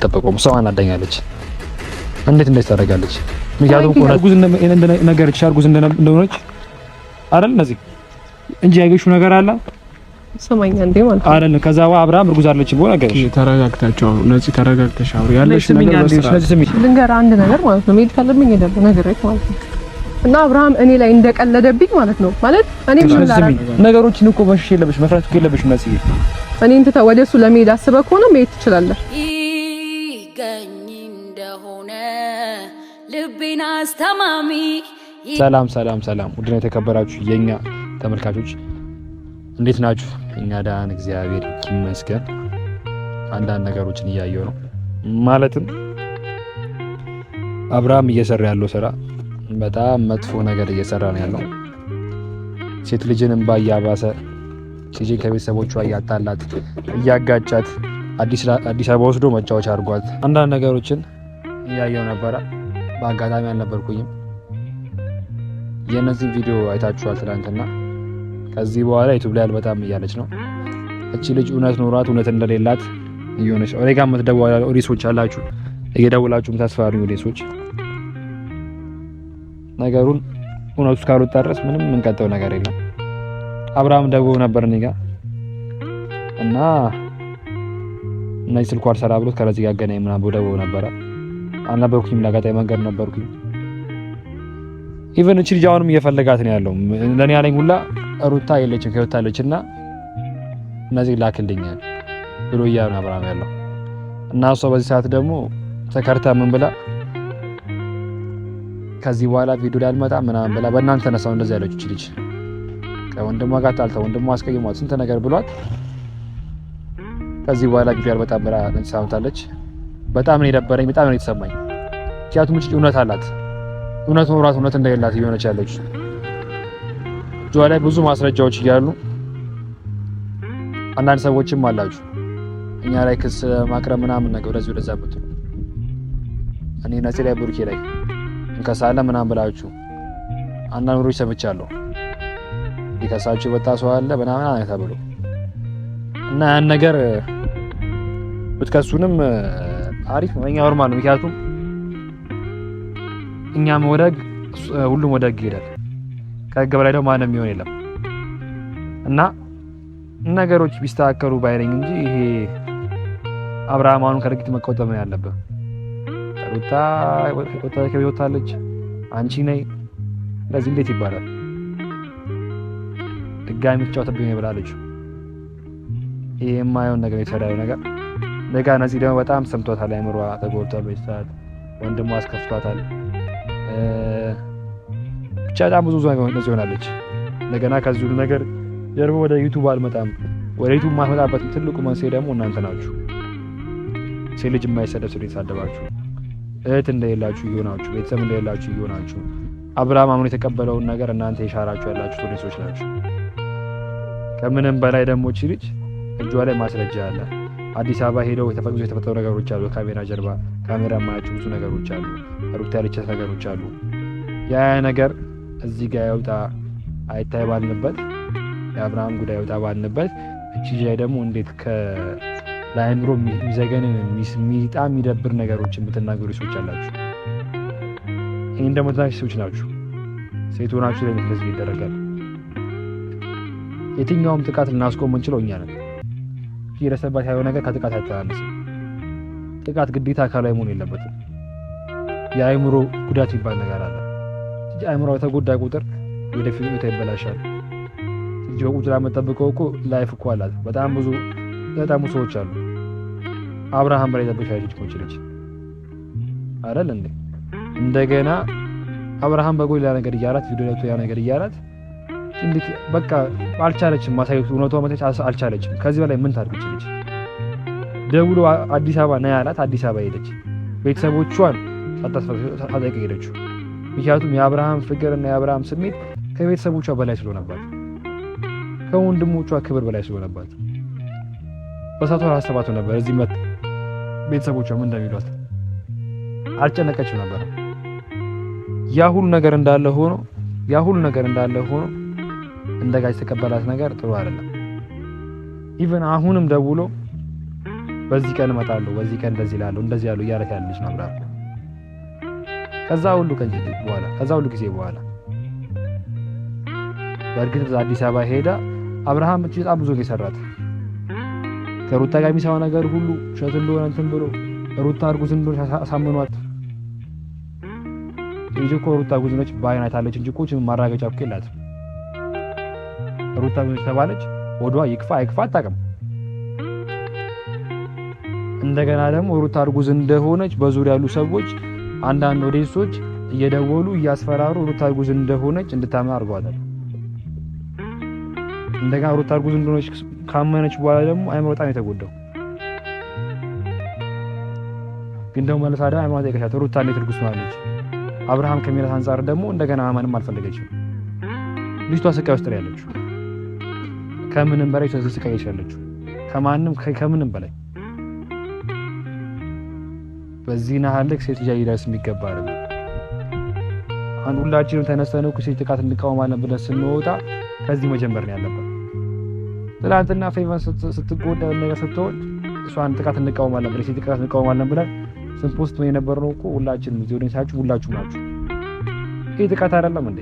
ተጠቆም ሰው አናደኛለች። እንዴት ታደርጋለች? ምክንያቱም እርጉዝ ነገረች እርጉዝ እንደሆነች አይደል እነዚህ እንጂ ያገሹ ነገር አለ ሰማኛ እንዴ ማለት አይደል? ከዛ አብርሃም እርጉዝ አለች ብሎ ነገር ተረጋግታቸው ነፂ ተረጋግተሽ አውሪ ያለሽ ነገር ልንገር አንድ ነገር ማለት ነው መሄድ ካለብኝ ሄዳለሁ ነገረች ማለት ነው እና አብርሃም እኔ ላይ እንደቀለደብኝ ማለት ነው ማለት እኔ ምን ላደርግ ነገሮችን እኮ መሽሽ የለብሽ መፍራት እኮ የለብሽ ነፂ እኔ እንት ወደሱ ለመሄድ አስበህ ከሆነ መሄድ ትችላለህ ይገኝ እንደሆነ ልቤና አስተማሚ ሰላም ሰላም ሰላም ውድና የተከበራችሁ የኛ ተመልካቾች እንዴት ናችሁ? እኛ ዳን እግዚአብሔር ይመስገን። አንዳንድ ነገሮችን እያየሁ ነው። ማለትም አብርሃም እየሰራ ያለው ስራ በጣም መጥፎ ነገር እየሰራ ነው ያለው። ሴት ልጅንም ባያባሰ ልጅን ከቤተሰቦቿ እያጣላት እያጋጫት አዲስ አበባ ወስዶ መጫወቻ አድርጓት አንዳንድ ነገሮችን እያየሁ ነበረ። በአጋጣሚ አልነበርኩኝም። የነዚህ ቪዲዮ አይታችኋል ትናንትና። ከዚህ በኋላ ዩቲዩብ ላይ አልበጣም እያለች ነው። እቺ ልጅ እውነት ኖሯት እውነት እንደሌላት እየሆነች ኦሬጋ የምትደውሉ ኦሪሶች አላችሁ እየደውላችሁ የምታስፈራሩ ኦሪሶች ነገሩን እውነቱ እስካልወጣ ድረስ ምንም የምንቀጠው ነገር የለም። አብርሃም ደውሎ ነበር እኔ ጋር እና ነይ ስልኳ አልሰራ ብሎት ከረዚህ ጋር ገናኝ ምናምን ብሎ ደውሎ ነበር። አልነበርኩኝም፣ ለጋጣይ መንገድ ነበርኩኝ። ኢቨን እቺ ልጅ አሁንም እየፈለጋት ነው ያለው። ለኔ ያለኝ ሁላ ሩታ የለችም ከወጣለችና እነዚህ ላክልኛል ብሎ እያሉ አብርሃም ያለው እና እሷ በዚህ ሰዓት ደግሞ ተከርታ ምን ብላ ከዚህ በኋላ ቪዲዮ ላይ አልመጣም ምናምን ብላ በእናንተ ተነሳው እንደዚህ ያለች እቺ ልጅ ከወንድሟ ጋር ታልታ ወንድሟ አስቀይሟት ስንት ነገር ብሏት ከዚህ በኋላ ቪዲዮ አልመጣም ብላ ተንሳውታለች። በጣም ነው የደበረኝ፣ በጣም ነው የተሰማኝ። ምክንያቱም እቺ እውነት አላት። እውነት ኖሯት እውነት እንደሌላት እየሆነች ያለች እጇ ላይ ብዙ ማስረጃዎች እያሉ አንዳንድ ሰዎችም አላችሁ እኛ ላይ ክስ ማቅረብ ምናምን ነገር ወደዚህ ወደዛ ብትሉ እኔ ነፂ ላይ ቡርኬ ላይ እንከሳለ ምናምን ብላችሁ አንዳንድ ወሮች ሰምቻለሁ። ሊከሳችሁ ወጣ ሰው አለ ምናምን አይታ ብሎ እና ያን ነገር ብትከሱንም አሪፍ ነው። እኛ ኖርማል ነው። ምክንያቱም እኛም ወደግ ሁሉም ወደግ ይሄዳል። ከህግ በላይ ደግሞ ማንም ይሆን የለም እና ነገሮች ቢስተካከሉ ባይረኝ እንጂ ይሄ አብርሃም አሁን ከድርጊት መቆጠብ ነው ያለበት። ሩታ ወጣለች አንቺ ነይ ለዚህ እንዴት ይባላል? ድጋሚ ተጫውተብኝ ብላለች። ይሄ የማይሆን ነገር የተሰራው ነገር ለጋ ነፂ ደግሞ በጣም ሰምቷታል። አይምሯ ተጎድቷል። በሰዓት ወንድሟ አስከፍቷታል። ብቻ በጣም ብዙ ነገር ሆናለች። እንደገና ከዚህ ሁሉ ነገር ጀርባ ወደ ዩቲዩብ አልመጣም። ወደ ዩቲዩብ ማስመጣበት ትልቁ መንስኤ ደግሞ እናንተ ናችሁ። ሴት ልጅ የማይሰደብ ስለ ተሳደባችሁ፣ እህት እንደሌላችሁ እየሆናችሁ፣ ቤተሰብ እንደሌላችሁ እየሆናችሁ፣ አብርሃም አምኖ የተቀበለውን ነገር እናንተ የሻራችሁ ያላችሁ ቶኔሶች ናችሁ። ከምንም በላይ ደግሞ እቺ ልጅ እጇ ላይ ማስረጃ አለ። አዲስ አበባ ሄደው የተፈጠሩ ነገሮች አሉ። ካሜራ ጀርባ ካሜራ ማያችሁ ብዙ ነገሮች አሉ። ሩታ ያለቻት ነገሮች አሉ። ያ ነገር እዚህ ጋር ያውጣ አይታይ ባልንበት የአብርሃም ጉዳይ ያውጣ ባልንበት እቺ ላይ ደግሞ እንዴት ለአይምሮ የሚዘገን የሚጣ የሚደብር ነገሮችን ብትናገሩ ሰዎች አላችሁ። ይሄን ደግሞ ታች ሰዎች ናችሁ። ሴት ሆናችሁ ላይ እንደዚህ ይደረጋል። የትኛውም ጥቃት ልናስቆም እንችለው እኛ ነን። ይረሰባት ያለው ነገር ከጥቃት አይተናነስ። ጥቃት ግዴታ አካላዊ መሆን የለበትም። የአይምሮ ጉዳት ይባል ነገር አለ። አይምሮ የተጎዳ ቁጥር ወደፊት ይበላሻል። እጅ በቁጥር አመጣብቀው እኮ ላይፍ እኮ አላት። በጣም ብዙ ሰዎች አሉ። አብርሃም በላይ ተበሻ ልጅ አይደል እንዴ? እንደገና አብርሃም በጎል ያ ነገር እያላት ቪዲዮ ላይ ያ ነገር እያላት እንዴት በቃ አልቻለችም። ማሳየት እውነቷ መተች አልቻለችም። ከዚህ በላይ ምን ታድርግ ልጅ? ደውሎ አዲስ አበባ ነው ያላት። አዲስ አበባ ሄደች። ቤተሰቦቿን ሳታስፈቅድ ሄደችው። ምክንያቱም የአብርሃም ፍቅር እና የአብርሃም ስሜት ከቤተሰቦቿ በላይ ስለሆነባት፣ ከወንድሞቿ ክብር በላይ ስለሆነባት በሳቷ ሀሳባቱ ነበር። እዚህ መጥ ቤተሰቦቿ ምን እንደሚሏት አልጨነቀችም ነበር። ያ ሁሉ ነገር እንዳለ ሆኖ እንደጋጅ ተቀበላት ነገር ጥሩ አይደለም። ኢቭን አሁንም ደውሎ በዚህ ቀን እመጣለሁ፣ በዚህ ቀን እንደዚህ እላለሁ፣ እንደዚህ ያለው እያለች ያለች ነው አብርሃም። ከዛ ሁሉ ጊዜ በኋላ በእርግጥ አዲስ አበባ ሄዳ አብርሃም በጣም ብዙ ነው የሰራት። ከሩታ ጋር የሚሰራው ነገር ሁሉ ውሸት እንደሆነ እንትን ብሎ ሩታ እርጉዝ እንደሆነ አሳምኗት። ልጅ እኮ ሩታ እርጉዝ ነች በዓይን አይታለች እንጂ እኮ ማረጋገጫ እኮ የላትም። ሩታ ምን ተባለች? ወዷ ይክፋ አይክፋ አታውቅም። እንደገና ደግሞ ሩታ እርጉዝ እንደሆነች በዙሪያ ያሉ ሰዎች አንዳንድ ኦዲየንሶች እየደወሉ እያስፈራሩ ሩታ እርጉዝ እንደሆነች እንድታመን አድርገዋታል። እንደገና ሩታ እርጉዝ እንደሆነች ካመነች በኋላ ደግሞ አይምሮ በጣም የተጎዳው ግን ደግሞ መልሳ ደግሞ አይምሮ ተቀሻት ሩታ እንዴት እርጉዝ ማለች? አብርሃም ከሚላት አንፃር ደግሞ እንደገና ማመንም አልፈለገችም። ልጅቷ ስቃይ ውስጥ ያለችው ከምንም በላይ ስቃይ ያለችው ከምንም በላይ በዚህ ናህልክ ሴት ልጅ ይደርስ የሚገባ አይደለም። አንድ ሁላችንም ተነስተን እኮ ሴት ጥቃት እንቃወማለን ብለን ስንወጣ ከዚህ መጀመር ነው ያለበት። ትናንትና ፌቨን ስትጎዳ ነገር ስትሆን እሷን ጥቃት እንቃወማለን ብለን ሴት ጥቃት እንቃወማለን ብለን ስንፖስት ነው የነበረው እኮ ሁላችንም እዚህ ወደንሳችሁ ሁላችሁም ናችሁ። ይሄ ጥቃት አይደለም እንዴ?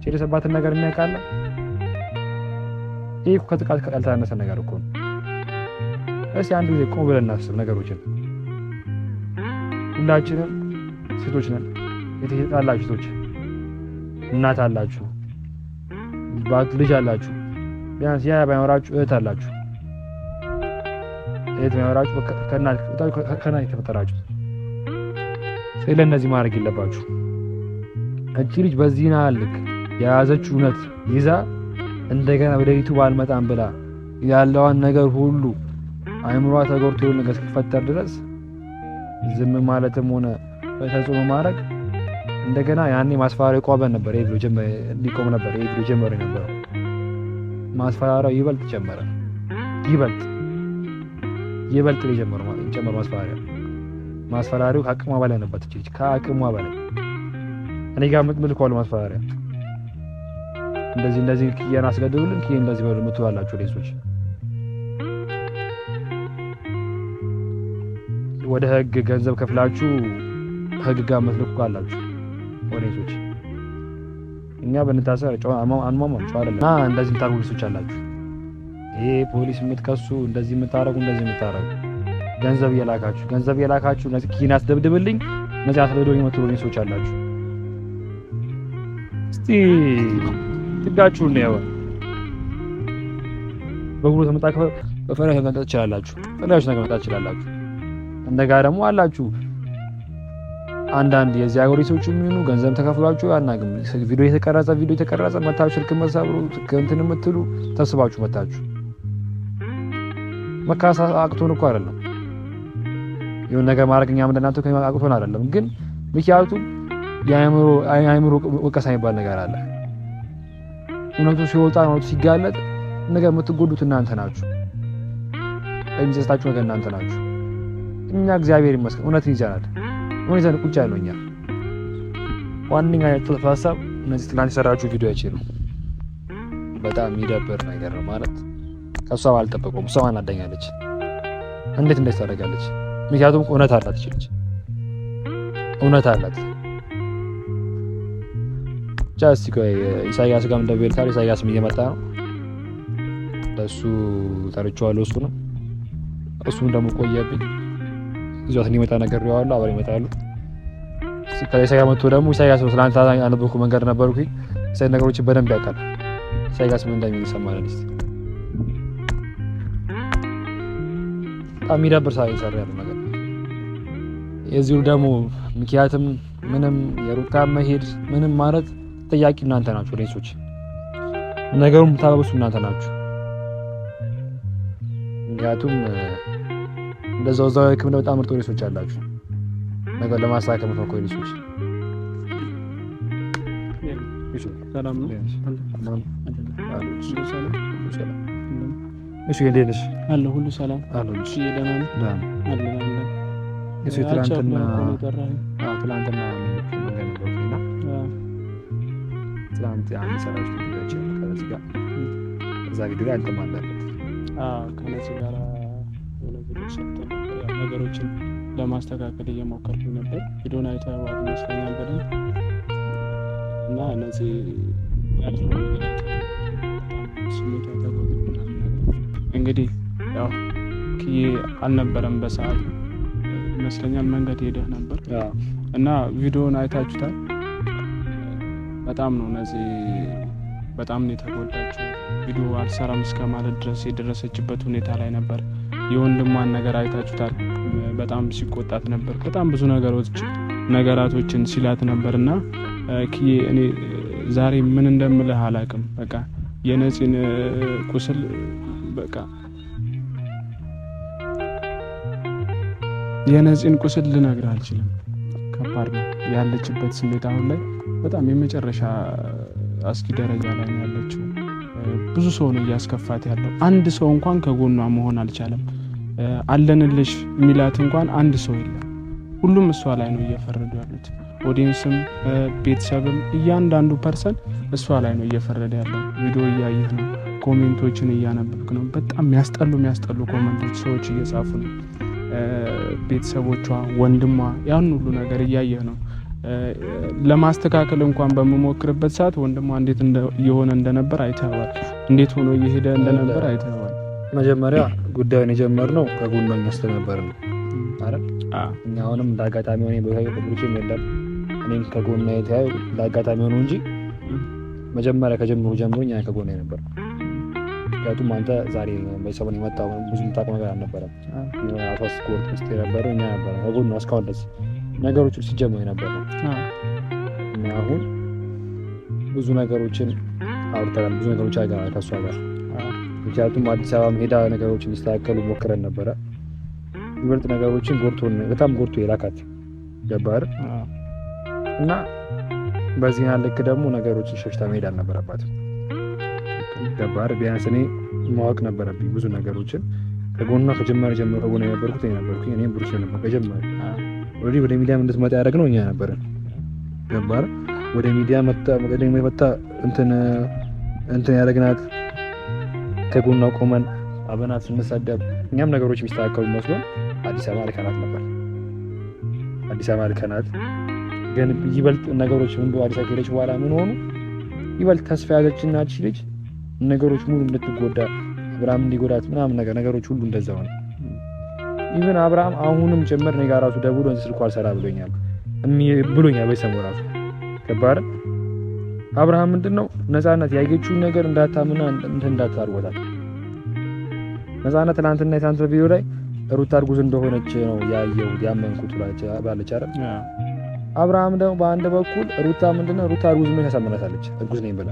የደረሰባትን ነገር የሚያውቃለ ይሄ እኮ ከጥቃት ያልተናነሰ ነገር እኮ ነው። እስኪ አንድ ጊዜ ቆም ብለን እናስብ ነገሮችን። ሁላችንም ሴቶች ነን። የተጣላችሁ ሴቶች እናት አላችሁ፣ ልጅ አላችሁ፣ ቢያንስ ያ ባይኖራችሁ እህት አላችሁ። እህት ባይኖራችሁ ከእናት የተፈጠራችሁ። ስለዚህ እነዚህ ማድረግ የለባችሁ። እቺ ልጅ በዚህ ናልክ የያዘችው እውነት ይዛ እንደገና ወደ ዩቲዩብ አልመጣም ብላ ያለዋን ነገር ሁሉ አይምሯ ተጎርቶ ነገር እስኪፈጠር ድረስ ዝም ማለትም ሆነ ተጽዕኖ ማድረግ እንደገና ያኔ ማስፈራሪያ ቆመን ነበር። ይሄ ጀመረ ሊቆም ነበር። ይሄ ጀመረ ነበር። ማስፈራሪያው ይበልጥ ጀመረ። ይበልጥ ጀመረ ማስፈራሪያው ከአቅሟ በላይ ነበር። ትችልች ከአቅሟ በላይ እኔ ጋር ምትልከው ማስፈራሪያ እንደዚህ ኪያን አስገድሉልን ኪያን እንደዚህ በሉ ምትዋላችሁ ሌሶች ወደ ህግ ገንዘብ ከፍላችሁ ህግ ጋር መትልኩ አላችሁ ኦዲየንሶች። እኛ በእንታሰር አንማማም አይደለም። እንደዚህ ታርጉ ሊሶች አላችሁ። ይሄ ፖሊስ የምትከሱ እንደዚህ የምታረጉ ገንዘብ የላካችሁ እነዚህ ኪን አስደብድብልኝ እነዚህ አስደብድብልኝ የምትሉ ኦዲየንሶች አላችሁ። እስቲ ትጋችሁ ነው በጉሩ ተመጣጣ በፈረስ መጣ ይችላልላችሁ። ፈላሽ ነገር መጣ ይችላልላችሁ። እንደጋ ደግሞ አላችሁ አንዳንድ የዚህ ሀገር ሰዎች የሚሆኑ ገንዘብ ተከፍሏችሁ አናግም ቪዲዮ የተቀረጸ መታችሁ ስልክ መሳብሩ እንትን የምትሉ ተስባችሁ መታችሁ መካሳ አቅቶን እኮ አይደለም የሆነ ነገር ማድረግኛ እንደናንተ አቅቶን አይደለም። ግን ምክንያቱም የአይምሮ ወቀሳ የሚባል ነገር አለ። እውነቱ ሲወጣ ነው ሲጋለጥ ነገር የምትጎዱት እናንተ ናችሁ። የሚሰጣችሁ ነገር እናንተ ናችሁ። እኛ እግዚአብሔር ይመስገን እውነት ይዛናል። እውነት ቁጭ ያለው እኛ ዋንኛ ሀሳብ እነዚህ ትላንት የሰራችሁ ቪዲዮዎች ነው። በጣም የሚደብር ነገር ነው ማለት ከሷ አልጠበቀውም። እሷ አናደኛለች። እንዴት ታደርጋለች? ምክንያቱም እውነት አላት ይችላል። እውነት አላት። ጃስቲ ቆይ ኢሳያስ ጋር እንደበልታል። ኢሳያስም እየመጣ ነው። ለሱ ታርጫዋለሁ። እሱም ደግሞ ቆየብኝ ይዟት ሊመጣ ነገር ያለው አብረው ይመጣሉ። ኢሳያስ መጥቶ ደግሞ ኢሳያስ ትላንት አነበብኩ መንገድ ነበርኩኝ። ኢሳያስ ነገሮችን በደንብ ያውቃል። ኢሳያስ ምን እንደሚል ሰማለን። እስቲ በጣም የሚደብር ሰው ይሰራ ያለው ነገር የዚሁ ደግሞ ምክንያቱም ምንም የሩታ መሄድ ምንም ማለት ተጠያቂ እናንተ ናችሁ። ሬሶች ነገሩን ታበሱ እናንተ ናችሁ። ምክንያቱም እንደዛው ሕክምና በጣም ምርጥ ሬሶች አላችሁ። ነገር ለማሳከም ነው ሬሶች። ሰላም ነው እሺ እንዴት አለ ሁሉ ሰላም አለ። እሺ ደህና አለ እሺ ትላንትና መንገድ ነበርኩና ትላንት አንድ ሰራሽ ቪዲዮዎች ከዚህ ጋር እዛ ቪዲዮ ላይ አንተም አለበት። ከነዚህ ጋር ሰጥተን ነበር። ያው ነገሮችን ለማስተካከል እየሞከርኩኝ ነበር። ቪዲዮን አይተኸዋል ይመስለኛል በደንብ እና እነዚህ ያለው ነገር ስሜት እንግዲህ ያው ኪዬ አልነበረም በሰዓቱ ይመስለኛል መንገድ ሄደህ ነበር እና ቪዲዮን አይታችሁታል። በጣም ነው እነዚህ በጣም ነው የተጎዳችው። ቪዲዮ አልሰራም እስከ ማለት ድረስ የደረሰችበት ሁኔታ ላይ ነበር። የወንድሟን ነገር አይታችሁታል። በጣም ሲቆጣት ነበር። በጣም ብዙ ነገራቶችን ሲላት ነበርና ኪዬ እኔ ዛሬ ምን እንደምልህ አላውቅም። በቃ የነፂን ቁስል በቃ የነፂን ቁስል ልነግርህ አልችልም። ከባድ ነው ያለችበት ስሜት አሁን ላይ በጣም የመጨረሻ አስጊ ደረጃ ላይ ነው ያለችው። ብዙ ሰው ነው እያስከፋት ያለው። አንድ ሰው እንኳን ከጎኗ መሆን አልቻለም። አለንልሽ ሚላት እንኳን አንድ ሰው የለም። ሁሉም እሷ ላይ ነው እየፈረዱ ያሉት። ኦዲየንስም ቤተሰብም እያንዳንዱ ፐርሰን እሷ ላይ ነው እየፈረደ ያለው። ቪዲዮ እያየህ ነው፣ ኮሜንቶችን እያነበብክ ነው። በጣም የሚያስጠሉ ኮሜንቶች ሰዎች እየጻፉ ነው። ቤተሰቦቿ፣ ወንድሟ ያን ሁሉ ነገር እያየህ ነው። ለማስተካከል እንኳን በመሞክርበት ሰዓት ወንድሟ እንዴት የሆነ እንደነበር አይተኸዋል። እንዴት ሆኖ እየሄደ እንደነበር አይተኸዋል። መጀመሪያ ጉዳዩን የጀመርነው ከጎኗኛ ስለነበር ነው አይደል? እኛ አሁንም እንዳጋጣሚ ሆነ በብሩኬም የለም እኔም ከጎኗ የተያዩ እንዳጋጣሚ ሆኖ እንጂ መጀመሪያ ጀምሮ እኛ ከጎኗ ነበር። ምክንያቱም አንተ ዛሬ በሰሞን የመጣው ብዙ የምታውቀው ነገር አልነበረም። አፋስ ኮርት ውስጥ የነበረው እኛ ነበር ከጎኗ እስካሁን ድረስ ነገሮች ሲጀምሩ ነበር ነው። እና አሁን ብዙ ነገሮችን አውርተናል። ብዙ ነገሮች አጋራ ከሷ ጋር ምክንያቱም አዲስ አበባ ሄዳ ነገሮችን ሊስተካከሉ ሞክረን ነበረ። ይበልጥ ነገሮችን በጣም ጎርቶ የላካት ገባር እና በዚህ ልክ ደግሞ ነገሮችን ሸሽታ መሄድ አልነበረባትም። ገባር ቢያንስ እኔ ማወቅ ነበረብኝ ብዙ ነገሮችን ከጎኗ ከጀመረ ጀምሮ ከጎኗ የነበርኩት እኔም ብሩኬ ነበር ከጀመረ ወደ ሚዲያ እንድትመጣ ያደረግነው እኛ ነበርን። ገባር ወደ ሚዲያ መጣ እንትን ያደረግናት ከጎኗ ቆመን አበናት ስንሰደብ እኛም ነገሮች የሚስተካከሉ መስሎን አዲስ አበባ ልከናት ነበር። አዲስ አበባ ልከናት ግን ይበልጥ ነገሮች ምን አዲስ አበባ ከሄደች በኋላ ምን ሆኑ? ይበልጥ ተስፋ ያዘችና እቺ ልጅ ነገሮች ሙሉ እንድትጎዳ አብርሃም እንዲጎዳት ምናምን ነገሮች ሁሉ እንደዛው ነው። ኢቭን አብርሃም አሁንም ጭምር እኔ ጋር ራሱ ደውሎ ስልኩ አልሰራ ብሎኛል በሰሞኑ ራሱ ከባድ አብርሃም ምንድነው ነፃነት ያየችውን ነገር እንዳታምና እንዳታርወታል። ነፃነት ትናንትና የሳንተ ቪዲዮ ላይ ሩታ እርጉዝ እንደሆነች ነው ያመንኩት ባለች አይደል? አብርሃም ደግሞ በአንድ በኩል ሩታ ምንድነው ሩታ እርጉዝ ነው ያሳመናታለች፣ እርጉዝ ነኝ ብላ።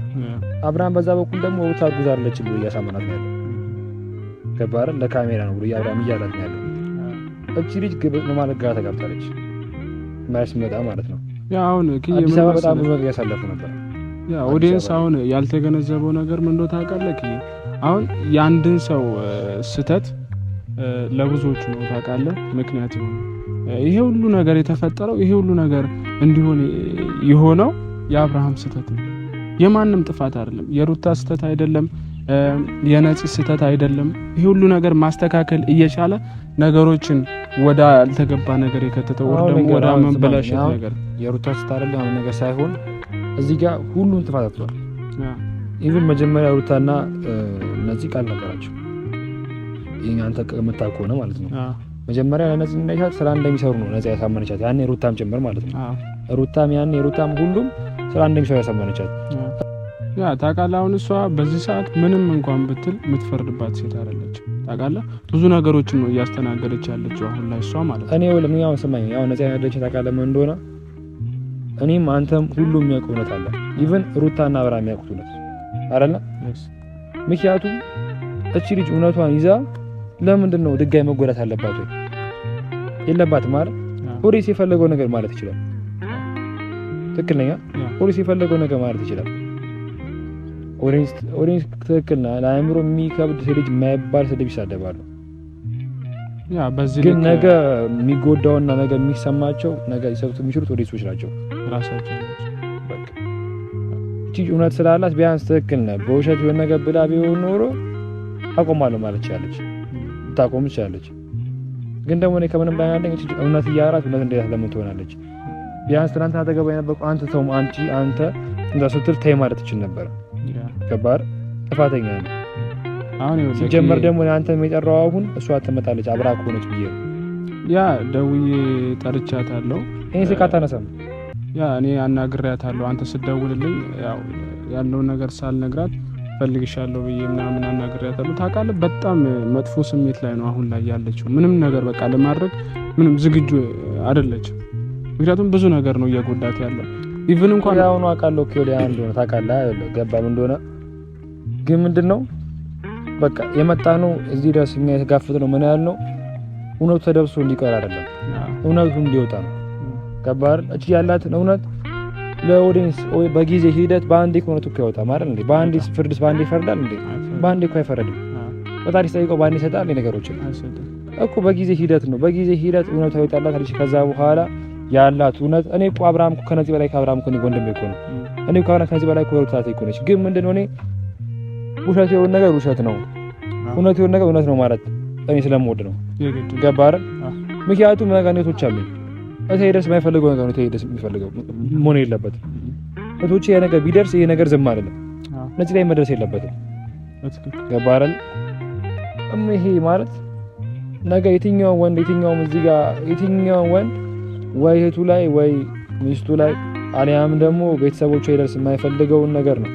አብርሃም በዛ በኩል ደግሞ ሩታ እርጉዝ አይደለች ብሎ እያሳመናት ነው ያለው። ከባድ ለካሜራ ነው ብሎ አብርሃም እያላት ነው ያለው። እቺ ልጅ ማለት ጋር ተጋብታለች ማስመጣ ማለት ነው። ያ አሁን አዲስ አበባ በጣም ብዙ ነገር ያሳለፉ ነበር። ያ ኦዲየንስ አሁን ያልተገነዘበው ነገር ምን እንደሆነ ታውቃለህ? አሁን የአንድን ሰው ስተት ለብዙዎቹ ነው ታውቃለህ ምክንያት ይሆን ይሄ ሁሉ ነገር የተፈጠረው ይሄ ሁሉ ነገር እንዲሆን የሆነው የአብርሃም ስተት ነው። የማንም ጥፋት አይደለም። የሩታ ስተት አይደለም። የነፂ ስተት አይደለም። ይሄ ሁሉ ነገር ማስተካከል እየቻለ ነገሮችን ወደ አልተገባ ነገር የከተተው ደግሞ ወደ መበላሸት ነገር የሩታ ስተት አይደለም ነገር ሳይሆን እዚህ ጋር ሁሉም ጥፋት አጥቷል። ኢቭን መጀመሪያ ሩታና ነፂ ቃል ነበራቸው። ይሄን አንተ ከመታከው ነው ማለት ነው። መጀመሪያ ለነፂ እንደሻት ስራ እንደሚሰሩ ነው ነፂ ያሳመነቻት ያኔ ሩታም ጭምር ማለት ነው። ሩታም ሁሉም ስራ እንደሚሰሩ ያሳመነቻት። ያ ታውቃለህ አሁን እሷ በዚህ ሰዓት ምንም እንኳን ብትል የምትፈርድባት ሴት አይደለችም። ታውቃለህ ብዙ ነገሮችን ነው እያስተናገደች ያለችው አሁን ላይ እሷ ማለት ነው። እኔ ያው ሰማኝ ያው ነፂ ያደረች ታውቃለህ ምን እንደሆነ እኔም አንተም ሁሉም የሚያውቀው እውነት አለ። ኢቭን ሩታና አብርሃም የሚያውቁት እውነት አይደለ? ምክንያቱም እቺ ልጅ እውነቷን ይዛ ለምንድን ነው ድጋሚ መጎዳት አለባት ወይ? የለባትም አይደል? ፖሊስ የፈለገው ነገር ማለት ይችላል። ትክክል ነኝ። ፖሊስ የፈለገው ነገር ማለት ይችላል። ኦሬንጅ ትክክል ነው። ለአእምሮ የሚከብድ ልጅ የማይባል ስድብ ይሳደባሉ። ያ በዚህ ግን ነገ የሚጎዳውና ነገ የሚሰማቸው ነገ ይሰጡት የሚችሉት ኦዲየንሶች ናቸው ራሳቸው። በቃ እቺ እውነት ስላላት ቢያንስ ትክክል ነው በውሸት የሆነ ነገር ብላ ቢሆን ኖሮ አቆማለሁ ማለት ይችላልች፣ ታቆም ይችላልች። ግን ደግሞ እኔ ከምንም በላይ ያለኝ እውነት እያወራት እውነት እንዴት ለምን ትሆናለች? ቢያንስ ትናንት አጠገባ የነበርኩ አንተ ሰው አንተ እንዳ ስትል ተይ ማለት ትችል ነበር። ከባድ ጥፋተኛ ነው። አሁን ሲጀመር ደግሞ አንተ የጠራው አሁን እሷ ትመጣለች አብራ ከሆነች ብዬ ያ ደውዬ ጠርቻታለሁ። እኔ ስልክ አነሳም። ያ እኔ አናግሬያታለሁ። አንተ ስትደውልልኝ ያው ያለው ነገር ሳልነግራት ፈልግሻለሁ ብዬ ምናምን አናግሬያታለሁ። ታውቃለህ በጣም መጥፎ ስሜት ላይ ነው አሁን ላይ ያለችው። ምንም ነገር በቃ ለማድረግ ምንም ዝግጁ አይደለችም። ምክንያቱም ብዙ ነገር ነው እየጎዳት ያለው። ኢቭን እንኳን ያው ነው አውቃለሁ እኮ ወዲያ እንደሆነ ታውቃለህ አይደል? ገባም እንደሆነ ግን ምንድነው በቃ የመጣ ነው እዚህ ድረስ እኛ የተጋፈጥነው ምን ያህል ነው እውነቱ ተደብሶ እንዲቀር አይደለም፣ እውነቱ እንዲወጣ ነው። ገባህ? እቺ ያላትን እውነት ለኦዲየንስ በጊዜ ሂደት በአንዴ እውነቱ እኮ ያወጣ ማለት እንዴ? በአንዴ ፍርድስ በአንዴ ይፈርዳል እንዴ? በአንዴ እኮ አይፈረድም። በታሪክ ጠይቀው በአንዴ ይሰጣል ነገሮችን እኮ በጊዜ ሂደት ነው። በጊዜ ሂደት እውነቱ ያወጣላት ልጅ ከዛ በኋላ ያላት እውነት እኔ እኮ አብርሃም እኮ ከነዚህ በላይ ከአብርሃም እኮ ነው ወንድሜ እኮ ነው። እኔ እኮ ከነዚህ በላይ እኮ ወጣት እኮ ነች። ግን ምንድነው እኔ ውሸት የሆነ ነገር ውሸት ነው፣ እውነት የሆነ ነገር እውነት ነው ማለት እኔ ስለምወድ ነው። ገባህ አይደል? ምክንያቱም ነገሮች አሉ እቴ ደስ የማይፈልገው ነገር ነው። እቴ ደስ የሚፈልገው መሆን የለበትም። እቶቼ ያ ነገር ቢደርስ ይሄ ነገር ዝም አይደለም፣ ነዚህ ላይ መድረስ የለበትም። ገባህ አይደል? ይሄ ማለት ነገ የትኛው ወንድ እዚህ ጋር የትኛው ወንድ ወይ እህቱ ላይ ወይ ሚስቱ ላይ አሊያም ደግሞ ቤተሰቦቹ ይደርስ የማይፈልገውን ነገር ነው።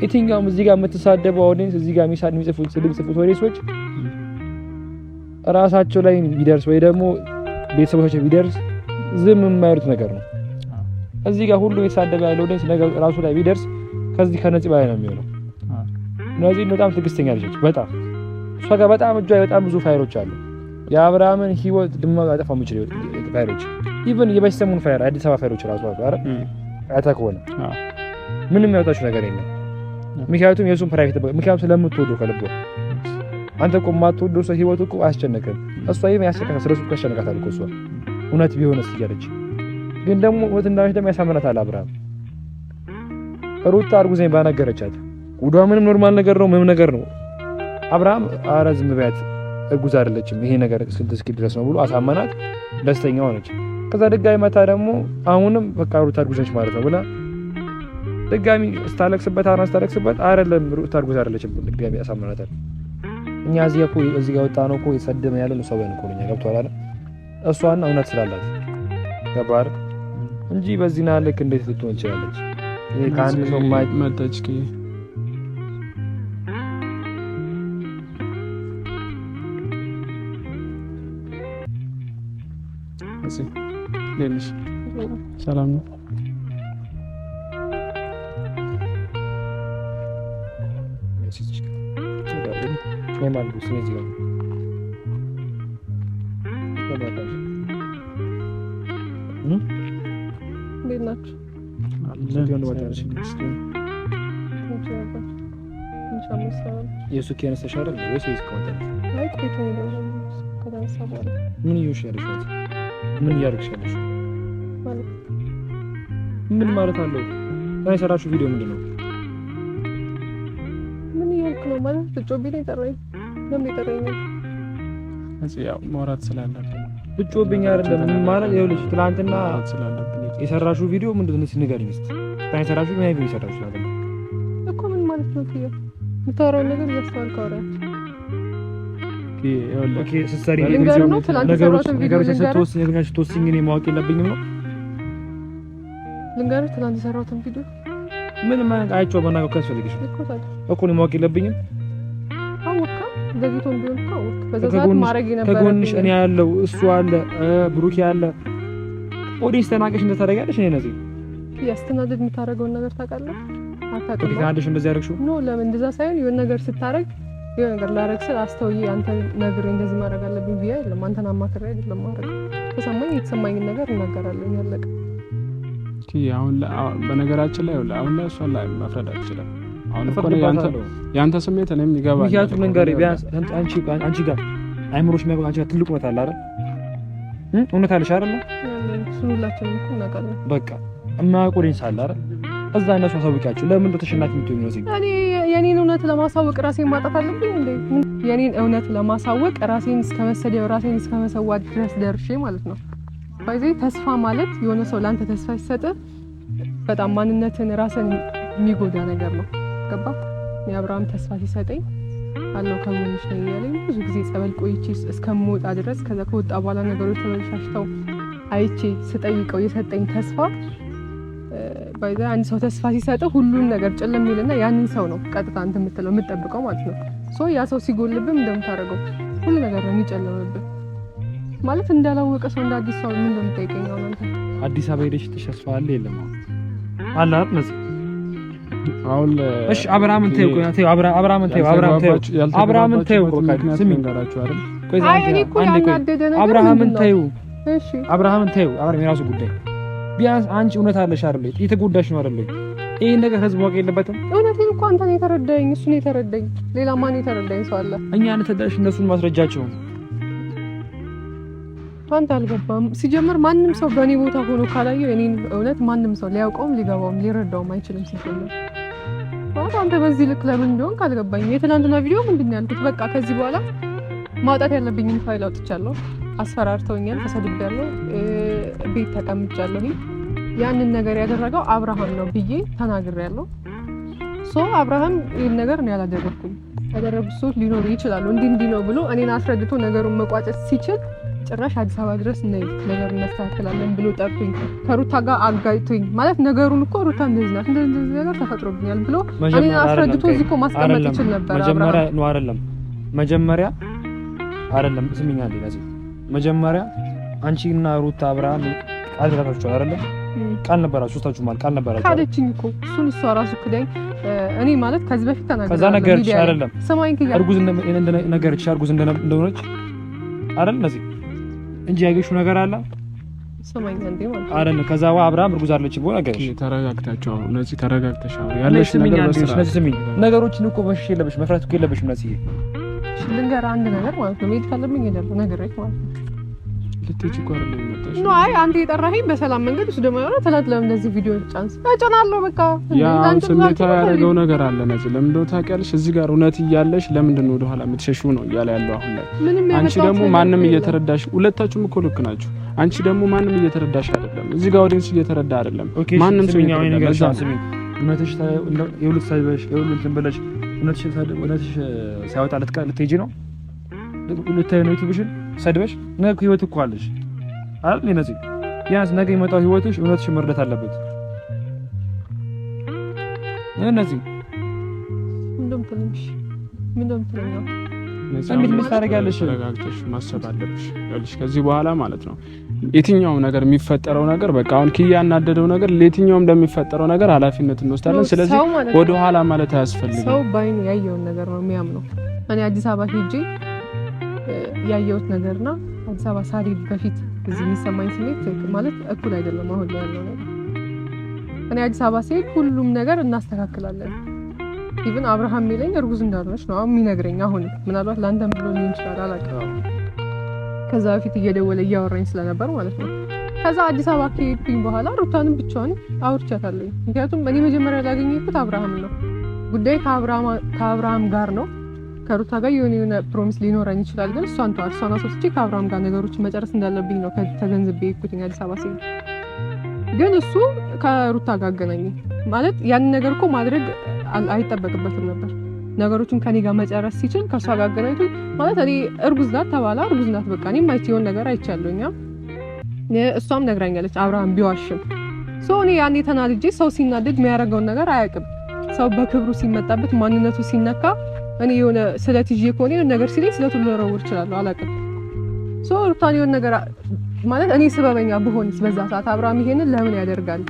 የትኛውም እዚህ ጋር የምትሳደበው ኦዲየንስ እዚህ ጋር የሚጽፉት ኦዲየንሶች ራሳቸው ላይ ቢደርስ ወይ ደግሞ ቤተሰቦቻቸው ቢደርስ ዝም የማይሉት ነገር ነው። እዚህ ጋር ሁሉ የተሳደበ ያለው ኦዲየንስ ነገር ራሱ ላይ ቢደርስ ከዚህ ከነዚህ በላይ ነው የሚሆነው። ነዚህ በጣም ትዕግስተኛ ልጅ በጣም እሷ ጋር በጣም እጇ በጣም ብዙ ፋይሎች አሉ። የአብርሃምን ህይወት ድማቅ አጠፋው የሚችል ፋይሎች ኢቭን የበሰሙን ፋይል አዲስ አበባ ፋይሎች ራሱ አረ አታከወነ ምንም ያወጣችው ነገር የለም። ምክንያቱም የሱን ፕራይቬት ምክንያቱም ስለምትወደው ከልቦ አንተ እኮ የማትወደው ሰው ህይወቱ እኮ አያስጨነቅም። እሷ ይሄም ያስጨነቃታል፣ ስለሱ እኮ ያስጨነቃታል እኮ እሷ እውነት ቢሆንስ እያለች ግን ደግሞ ወት እንዳለች ደግሞ ያሳምናታል። አብርሃም ሩታ አርጉዘኝ ባነገረቻት ጉዷ ምንም ኖርማል ነገር ነው፣ ምንም ነገር ነው። አብርሃም አረ ዝም በያት እርጉዝ አይደለችም ይሄ ነገር እስኪ ድረስ ነው ብሎ አሳመናት። ደስተኛ ሆነች። ከዛ ድጋሚ መታ ደግሞ አሁንም በቃ ሩታ አርጉዘች ማለት ነው ብላ ድጋሚ ስታለቅስበት አይደለም ሩታ አርጉዝ አይደለችም ድጋሚ አሳመናታል። እኛ እዚህ ጋር ወጣ ነው እኮ የሰደመ ያለ ነው ሰው እኮ ነው ገብቷል አይደል? እሷና እውነት ስላላት ገባር እንጂ በዚህና ልክ እንዴት ልትሆን ይችላልች? ይሄ ከአንድ ሰው መጣች ከ እሺ ለምሽ ሰላም ነው። ማን ነው ስለዚህ ነው ናችሁ የሱ ከነሰ ሻረል ወይስ ይስቀውታል? አይ ቆይቶ ነው ከተነሳ በኋላ ምን ይወሻለሽ? ምን ያርክሻለሽ? ማለት ምን ማለት አለው? ታዲያ ሰራችሁ ቪዲዮ ምንድነው? ምን ይልክ ነው ማለት ብጮብኝ ጠራኝ። ለምን ጠራኝ? እዚህ ያው ማውራት ስላለብኝ ብጮብኝ አይደለም ማለት ይኸውልሽ፣ ትናንትና ስላለብኝ የሰራችሁ ቪዲዮ ምንድነው? ንገሪኝ እስኪ። ታዲያ ሰራችሁ ምን ቪዲዮ ሰራችሁ አይደል? እኮ ምን ማለት ነው? ትየ የምታወራው ነገር እያስተዋልክ አውራ። ኦኬ ስትሰሪ ነገሮች ስትወስኝ እኔ ማወቅ የለብኝም ነው? ልንገርህ ትናንት የሰራሁትን ቪዲዮ ምን ማለት አይቼው መናገር ካስፈልግሽ እኮ ነው ማወቅ የለብኝም? አውቃ ዘግይቶም ቢሆን እኮ በዛ ሰዓት ማድረግ የነበረብኝ ከጎንሽ እኔ ያለው እሱ አለ ብሩክ ያለ ኦዲንስ ተናቀሽ እንደታደርጋለሽ እኔ ነዚህ ያስተናግድ የምታደርገውን ነገር ታውቃለህ? አታውቅም? ታዲያ እንደዚህ ያደርግሽው ኖ ለምን እንደዛ ሳይሆን የሆነ ነገር ስታረግ የሆነ ነገር ላረግ ስል አስተውዬ አንተ ነግሬ እንደዚህ ማድረግ አለብኝ ብዬ አይደለም፣ አንተን አማክሬ አይደለም ማድረግ። ተሰማኝ የተሰማኝን ነገር እናገራለሁ። ያለቀ አሁን በነገራችን ላይ አሁን ላይ እሷን ላይ መፍረድ አትችልም። አሁን እኮ ያንተ ስሜት እኔም ይገባል። ምክንያቱም መንገሬ ቢያንስ አንቺ ጋር አይምሮሽ የሚያበቃ አንቺ ጋር ትልቅ እውነት አለ አይደል? እውነት አለሽ አይደል? ሁላችንም እኮ እናውቃለን። በቃ የማያውቁልኝ ሳለ አይደል? እዛ እነሱ አሳውቂያቸው። ለምን ተሸናፊ የምትሆኚው ነው? እኔ የኔን እውነት ለማሳወቅ ራሴን ማጣት አለብኝ። እንዴ? የኔን እውነት ለማሳወቅ ራሴን እስከመሰደው ራሴን እስከመሰዋት ድረስ ደርሼ ማለት ነው። ባይዘይ ተስፋ ማለት የሆነ ሰው ላንተ ተስፋ ሲሰጥ በጣም ማንነትን ራስን የሚጎዳ ነገር ነው። ገባ? የአብርሃም ተስፋ ሲሰጠኝ አለው ከጎንሽ ነኝ ያለኝ ብዙ ጊዜ ጸበል ቆይቼ እስከምወጣ ድረስ ከዛ ከወጣ በኋላ ነገሮች ተመልሻሽተው አይቼ ስጠይቀው የሰጠኝ ተስፋ ባይዘይ አንድ ሰው ተስፋ ሲሰጥ ሁሉን ነገር ጨለም ይልና ያንን ሰው ነው ቀጥታ አንተ የምትጠብቀው ማለት ነው። ያ ሰው ሲጎልብም እንደምታደርገው ሁሉ ነገር ነው የሚጨለምብህ ማለት እንዳላወቀ ሰው እንደ አዲስ ሰው ምን እንደምትጠይቀኝ ነው አንተ። አዲስ አበባ ሄደሽ ተሸስፋ አለ የለም አለ አጥነስ አሁን እሺ አብርሃምን ተይው አብርሃምን ተይው ስሚ ጋራችሁ አይደል አይ እኔ እኮ ያናደደ ነገር አብርሃምን ተይው እሺ አብርሃምን የራሱ ጉዳይ ቢያንስ አንቺ እውነት አለሽ አይደል የተጎዳሽ ነው አይደል ይሄን ነገር ህዝብ ዋጋ የለበትም። እውነቴን እኮ አንተ ነው የተረዳኝ እሱ ነው የተረዳኝ ሌላ ማን የተረዳኝ ሰው አለ? እኛ እንተዳሽ እነሱን ማስረጃቸው አንተ አልገባም። ሲጀምር ማንም ሰው በእኔ ቦታ ሆኖ ካላየው እኔን እውነት ማንም ሰው ሊያውቀውም ሊገባውም ሊረዳውም አይችልም። ሲጀምር ማለት አንተ በዚህ ልክ ለምን እንደሆነ ካልገባኝ የትናንትና ቪዲዮ ምንድነው ያልኩት? በቃ ከዚህ በኋላ ማውጣት ያለብኝን ፋይል አውጥቻለሁ። አስፈራርተውኛል፣ ተሰድቤያለሁ፣ ቤት ተቀምጫለሁ። ያንን ነገር ያደረገው አብርሃም ነው ብዬ ተናግሬያለሁ። አብርሃም ይሄን ነገር ነው ያላደረኩኝ። ያደረጉት ሰዎች ሊኖሩ ይችላሉ እንዲህ ነው ብሎ እኔን አስረድቶ ነገሩን መቋጨት ሲችል ጭራሽ አዲስ አበባ ድረስ ነይ ነገሩን እናስተካክላለን ብሎ ጠርቶኝ ከሩታ ጋር አጋጭቶኝ ማለት ነገሩን እኮ ሩታ እንደዚህ ናት እንደዚህ ነገር ተፈጥሮብኛል ብሎ እኔን አስረድቶ እዚህ እኮ ማስቀመጥ ይችል ነበር። መጀመሪያ ነው መጀመሪያ አይደለም ስሚኝ አንዴ ለዚህ መጀመሪያ አንቺና ሩታ አብርሃም ቃል ገባችሁ አይደለም? ቃል ነበራችሁ ሶስታችሁ ማለት ቃል ነበራችሁ ካለችኝ እኮ እሱን እሷ ራሱ ክዳኝ እኔ ማለት ከዚህ በፊት ተናግሬ ከዛ ነገር አይደለም ሰማኝ ከያ እርጉዝ ነገርች እርጉዝ እንደሆነች አይደል እነዚህ እንጂ ያገሹ ነገር አለ ሰማኝ እንዴ ማለት አይደል? ከዛ አብርሃም እርጉዝ አለች ብሎ ነገር ተረጋግታችሁ እነዚህ ተረጋግተሻው ያለሽ ነገር በስራ ስሚኝ ነገሮችን እኮ መሸሽ የለብሽ መፍራት እኮ የለብሽ እነዚህ ልንገር አንድ ነገር ማለት ነው መሄድ ካለብኝ እሄዳለሁ ነገርክ ማለት ነው ልትሄጂ እኮ አይደለም የመጣሽ ነው። አይ አንተ የጠራኸኝ በሰላም መንገድ እሱ ደግሞ ያለው ተላት ለምን እንደዚህ ቪዲዮ ጫንስ እጫናለሁ በቃ ያ ስሜታ ያደረገው ነገር አለ ነዚህ ለምን እንደው ታውቂያለሽ እዚህ ጋር እውነት እያለሽ ለምንድን ነው ወደ ኋላ የምትሸሺው ነው እያለ ያለው አሁን ላይ አንቺ ደግሞ ማንም እየተረዳሽ ሁለታችሁም እኮ ልክ ናችሁ አንቺ ደግሞ ማንም እየተረዳሽ አይደለም እዚህ ጋር ኦዲየንስ እየተረዳ አይደለም ማንም ሰው እውነትሽ የሁለት ሳይበሽ የሁለት ትንበለሽ እውነትሽ ሳይወጣ ልትሄጂ ነው ልታይ ነው ዩቲዩብሽን ሰድበሽ ነገ ህይወት እኮ አለሽ አይደል እነዚህ ቢያንስ ነገ የመጣው ህይወትሽ እውነትሽ መርዳት አለበት እነዚህ ምንድነው ትለኛው ምን ታደርጊያለሽ ተረጋግተሽ ማሰብ አለብሽ ያልሽ ከዚህ በኋላ ማለት ነው የትኛውም ነገር የሚፈጠረው ነገር በቃ አሁን ኪያ ያናደደው ነገር ለየትኛውም እንደሚፈጠረው ነገር ኃላፊነት እንወስዳለን ስለዚህ ወደ ኋላ ማለት አያስፈልግም ሰው ባይኑ ያየውን ነገር ነው የሚያምነው እኔ አዲስ አበባ ሄጄ ያየሁት ነገርና አዲስ አበባ ሳሪድ በፊት እዚህ የሚሰማኝ ስሜት ማለት እኩል አይደለም አሁን ላይ ያለው ነገር እኔ አዲስ አበባ ስሄድ ሁሉም ነገር እናስተካክላለን ኢቭን አብርሃም ሚለኝ እርጉዝ እንዳልሆነች ነው የሚነግረኝ አሁን ምናልባት ላንተም ብሎ ሊሆን ይችላል አላውቅም ከዛ በፊት እየደወለ እያወራኝ ስለነበር ማለት ነው ከዛ አዲስ አበባ ከሄድኩኝ በኋላ ሩታንም ብቻዋን አውርቻታለሁ ምክንያቱም እኔ መጀመሪያ ላገኘሁት አብርሃም ነው ጉዳይ ከአብርሃም ጋር ነው ከሩታ ጋር የሆነ ፕሮሚስ ሊኖረኝ ይችላል ግን እሷን አስወጥቼ ከአብርሃም ጋር ነገሮችን መጨረስ እንዳለብኝ ነው ተገንዝቤ የሄድኩት አዲስ አበባ ስሄድ ግን እሱ ከሩታ ጋር አገናኘኝ ማለት ያን ነገር እኮ ማድረግ አይጠበቅበትም ነበር ነገሮችን ከኔ ጋር መጨረስ ሲችል ከሷ ጋር አገናኝቶ ማለት እኔ እርጉዝ ናት ተባላ እርጉዝ ናት በቃ እኔም አይቼውን ነገር አይቻለሁኝ እሷም ነግራኛለች አብርሃም ቢዋሽም እኔ ያኔ ተናድጄ ሰው ሲናደድ የሚያደርገውን ነገር አያውቅም ሰው በክብሩ ሲመጣበት ማንነቱ ሲነካ እኔ የሆነ ስለት ይዤ ከሆነ ነገር ሲለኝ ስለቱን ልወረውር እችላለሁ አላውቅም ሩታን የሆነ ነገር ማለት እኔ ስበበኛ ብሆንስ በዛ ሰዓት አብርሃም ይሄንን ለምን ያደርጋል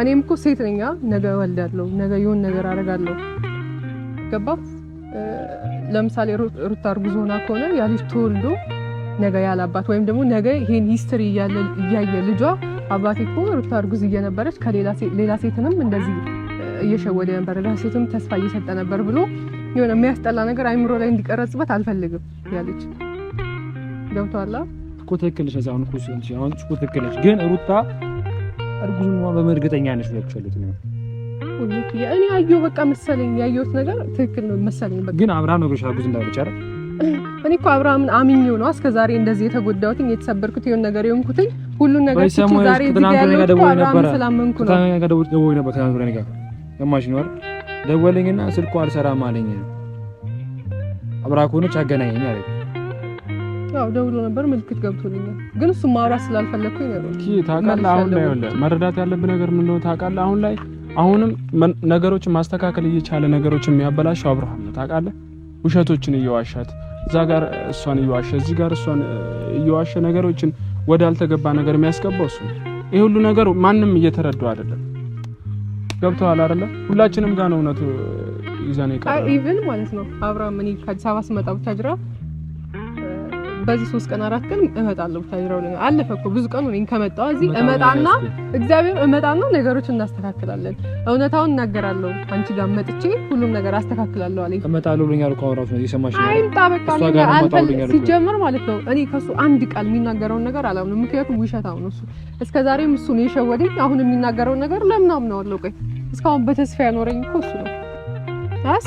እኔም እኮ ሴት ነኝ ነገ እወልዳለሁ ነገ የሆነ ነገር አደርጋለሁ ገባ ለምሳሌ ሩታ እርጉዝ ሆና ከሆነ ያ ልጅ ተወልዶ ነገ ያላባት ወይም ደግሞ ነገ ይሄን ሂስትሪ እያየ ልጇ አባቴ እኮ ሩታ እርጉዝ እየነበረች ከሌላ ሴትንም እንደዚህ እየሸወደ ነበር ሌላ ሴትም ተስፋ እየሰጠ ነበር ብሎ የሆነ የሚያስጠላ ነገር አይምሮ ላይ እንዲቀረጽበት አልፈልግም ያለች ገብቷላ እኮ ትክክል ነሽ አሁን እኮ ትክክል ነሽ ግን ሩታ እርጉዝ ነው በመርግጠኛ ነሽ ብለሽልት ነው እኔ አየሁ በቃ መሰለኝ ያየሁት ነገር ትክክል ነው መሰለኝ። በቃ ግን አብርሃም ነው ብቻ ጉዝ እንዳልቻለ እኔ እኮ አብርሃምን አምኜው ነው እስከዛሬ እንደዚህ የተጎዳሁት የተሰበርኩት የሆነ ነገር የሆንኩት ሁሉ ነገር እቺ ዛሬ እዚህ ያለው አብርሃም ስላመንኩ ነው። ከታኛ ጋር ደውዬ ነበር ከታኛ ጋር ለማሽ ነው ደወለኝና ስልኩ አልሰራም አለኝ። አብራኮኖች አገናኘኝ አለ። ያው ደውሎ ነበር ምልክት ገብቶልኛል። ግን እሱ ማውራት ስላልፈለኩኝ ነው። ታውቃለህ አሁን ላይ ወለ መረዳት ያለብህ ነገር ምን ነው ታውቃለህ? አሁን ላይ አሁንም ነገሮችን ማስተካከል እየቻለ ነገሮችን የሚያበላሸው አብርሃም ነው። ታውቃለህ ውሸቶችን እየዋሻት እዛ ጋር እሷን እየዋሸ እዚህ ጋር እሷን እየዋሸ ነገሮችን ወደ አልተገባ ነገር የሚያስገባው እሱ ነው። ይሄ ሁሉ ነገር ማንም እየተረዳው አይደለም። ገብቶሃል አይደለ? ሁላችንም ጋር ነው እውነቱ ይዘን ይቀራል። ኢቭን ማለት ነው አብርሃም እኔ ከአዲስ አበባ ስመጣ ብታጅራ በዚህ 3 ቀን 4 ቀን እመጣለሁ ብታጅራው ለኛ አለፈ እኮ ብዙ ቀን ነው ከመጣው እዚህ እመጣና እግዚአብሔር እመጣና ነገሮችን እናስተካክላለን። እውነታውን እናገራለሁ። አንቺ ጋር መጥቼ ሁሉም ነገር አስተካክላለሁ አለኝ። እመጣለሁ ብለኛል እኮ አውራው ነው የሰማሽ ነው። አይምጣ በቃ ሲጀመር ማለት ነው እኔ ከሱ አንድ ቃል የሚናገረውን ነገር አላምንም። ምክንያቱም ውሸታው ነው እሱ። እስከዛሬም እሱ ነው የሸወደኝ። አሁን የሚናገረውን ነገር ለምን አምነዋለሁ? ቆይ እስካሁን በተስፋ ያኖረኝ እኮ እሱ ነው።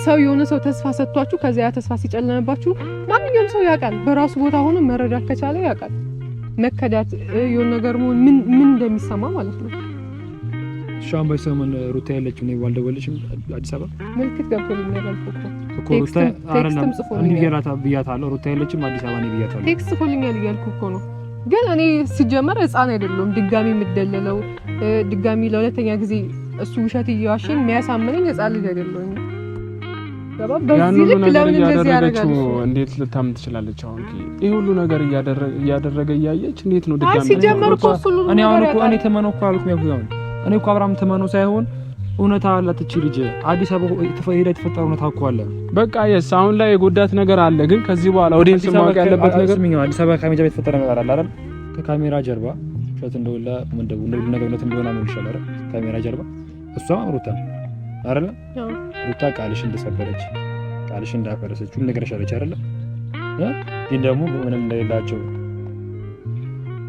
ሰው የሆነ ሰው ተስፋ ሰጥቷችሁ ከዚያ ተስፋ ሲጨለምባችሁ ማንኛውም ሰው ያውቃል። በራሱ ቦታ ሆኖ መረዳት ከቻለ ያውቃል። መከዳት የሆነ ነገር ምን እንደሚሰማ ማለት ነው። ሻም በሰሞን ሩታ ያለችው ነው ባልደወለሽም አዲስ አበባ ምልክት ገብቶልኛል እኮ ሩታ አረለም እንዲገራታ ብያታለሁ። ሩታ ያለችም አዲስ አበባ ነው ብያታለሁ። ቴክስት ፎልኛል እያልኩ እኮ ነው። ግን እኔ ሲጀመር ህፃን አይደለም ድጋሚ የምደለለው ድጋሚ ለሁለተኛ ጊዜ እሱ ውሸት እየዋሸኝ የሚያሳምነኝ ህፃን ልጅ አይደለም። በዚህ ልክ ለምን እንደዚህ ያደርጋል? እንዴት ልታምን ትችላለች? አሁን ይሄ ሁሉ ነገር እያደረገ እያየች እንዴት ነው ድጋሚ ሲጀመር እኮ ሁሉ እኔ አሁን እኮ እኔ ተመነው እኮ አልኩኝ ያው እኔ እኮ አብርሃም ተመነው ሳይሆን እውነታ አላት እቺ ልጅ አዲስ አበባ የተፈጠረ እውነታ እኮ አለ። በቃ የስ አሁን ላይ የጎዳት ነገር አለ። ግን ከዚህ በኋላ ኦዲየንስ ማወቅ ያለበት ነገር ምን ነው አዲስ አበባ ካሜራ የተፈጠረ ነገር አለ አይደል? ከካሜራ ጀርባ ሸት እንደውላ ምን ነገር እውነት እንደሆነ ነው ይሻላል። ካሜራ ጀርባ እሷ ሩታ አይደል? ሩታ ቃልሽ እንደሰበረች ቃልሽ እንዳፈረሰች ምን ነገር ሻለች አይደል? ግን ደግሞ ምንም እንደሌላቸው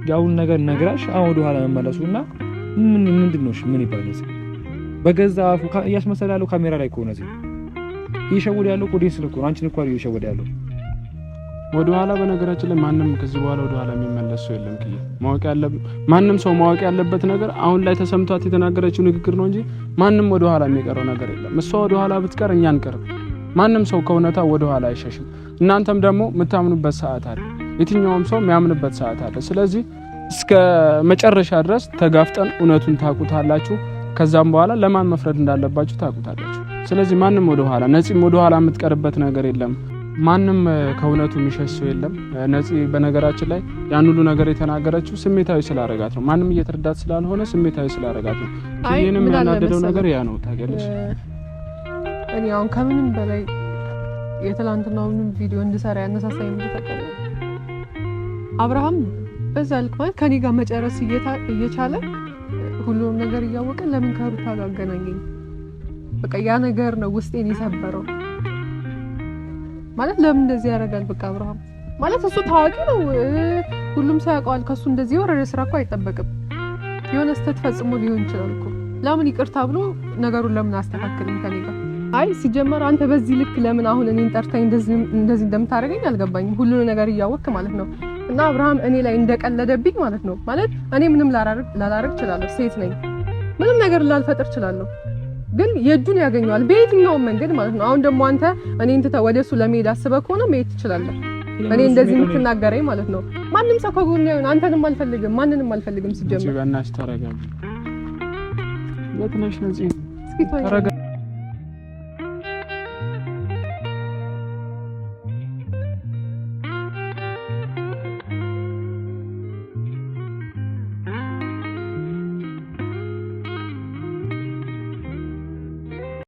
ያውን ነገር ነግራሽ አሁን ወደ ኋላ መመለሱና ምንድነው ምን ይባላል? በገዛ አፉ ያስመሰላለው ካሜራ ላይ ከሆነ እዚህ ይሸወድ ያለው ኦዲየንስ ልኮ አንቺን እኮ አይደል ይሸወድ ያለው ወደ ኋላ። በነገራችን ላይ ማንም ከዚህ በኋላ ወደ ኋላ የሚመለስ ሰው የለም። ማወቅ ያለበት ማንም ሰው ማወቅ ያለበት ነገር አሁን ላይ ተሰምቷት የተናገረችው ንግግር ነው እንጂ ማንም ወደ ኋላ የሚቀረው ነገር የለም። እሷ ወደ ኋላ ብትቀር እኛ አንቀርም። ማንም ሰው ከእውነታ ወደ ኋላ አይሸሽም። እናንተም ደግሞ የምታምኑበት ሰዓት አለ። የትኛውም ሰው የሚያምንበት ሰዓት አለ። ስለዚህ እስከ መጨረሻ ድረስ ተጋፍጠን እውነቱን ታውቁታላችሁ። ከዛም በኋላ ለማን መፍረድ እንዳለባችሁ ታውቁታላችሁ። ስለዚህ ማንም ወደ ኋላ ነፂም ወደ ኋላ የምትቀርበት ነገር የለም። ማንም ከእውነቱ የሚሸሽ ሰው የለም። ነፂ በነገራችን ላይ ያን ሁሉ ነገር የተናገረችው ስሜታዊ ስላረጋት ነው። ማንም እየተረዳት ስላልሆነ ስሜታዊ ስላረጋት ነው። ይሄንም ያናደደው ነገር ያ ነው። ታገለሽ እኔ አሁን ከምንም በላይ የትላንትናውን ቪዲዮ እንድሰራ ያነሳሳኝ ምንድነው አብርሃም በዛ ልክ ማለት ከኔ ጋር መጨረስ እየቻለ ሁሉም ነገር እያወቀ ለምን ከሩታ ጋር አገናኘኝ? በቃ ያ ነገር ነው ውስጤን የሰበረው። ማለት ለምን እንደዚህ ያደርጋል? በቃ አብርሃም ማለት እሱ ታዋቂ ነው፣ ሁሉም ሰው ያውቀዋል። ከሱ እንደዚህ ወረደ ስራ እኮ አይጠበቅም። የሆነ ስህተት ፈጽሞ ሊሆን ይችላል እኮ ለምን ይቅርታ ብሎ ነገሩን ለምን አስተካክልኝ ከኔ ጋር? አይ ሲጀመር አንተ በዚህ ልክ ለምን አሁን እኔን ጠርተኝ እንደዚህ እንደምታደርገኝ አልገባኝም። ሁሉ ነገር እያወቅክ ማለት ነው። እና አብርሃም እኔ ላይ እንደቀለደብኝ ማለት ነው። ማለት እኔ ምንም ላላረግ እችላለሁ፣ ሴት ነኝ፣ ምንም ነገር ላልፈጥር እችላለሁ። ግን የእጁን ያገኘዋል በየትኛውም መንገድ ማለት ነው። አሁን ደግሞ አንተ እኔን ትተህ ወደሱ ለመሄድ አስበህ ከሆነ መሄድ ትችላለህ። እኔ እንደዚህ የምትናገረኝ ማለት ነው። ማንም ሰው ከጎኔ ነው። አንተንም አልፈልግም፣ ማንንም አልፈልግም። ሲጀምር በእናትሽ ተረጋጊ። የት ነሽ ነፂ? እስኪ ተረጋጊ።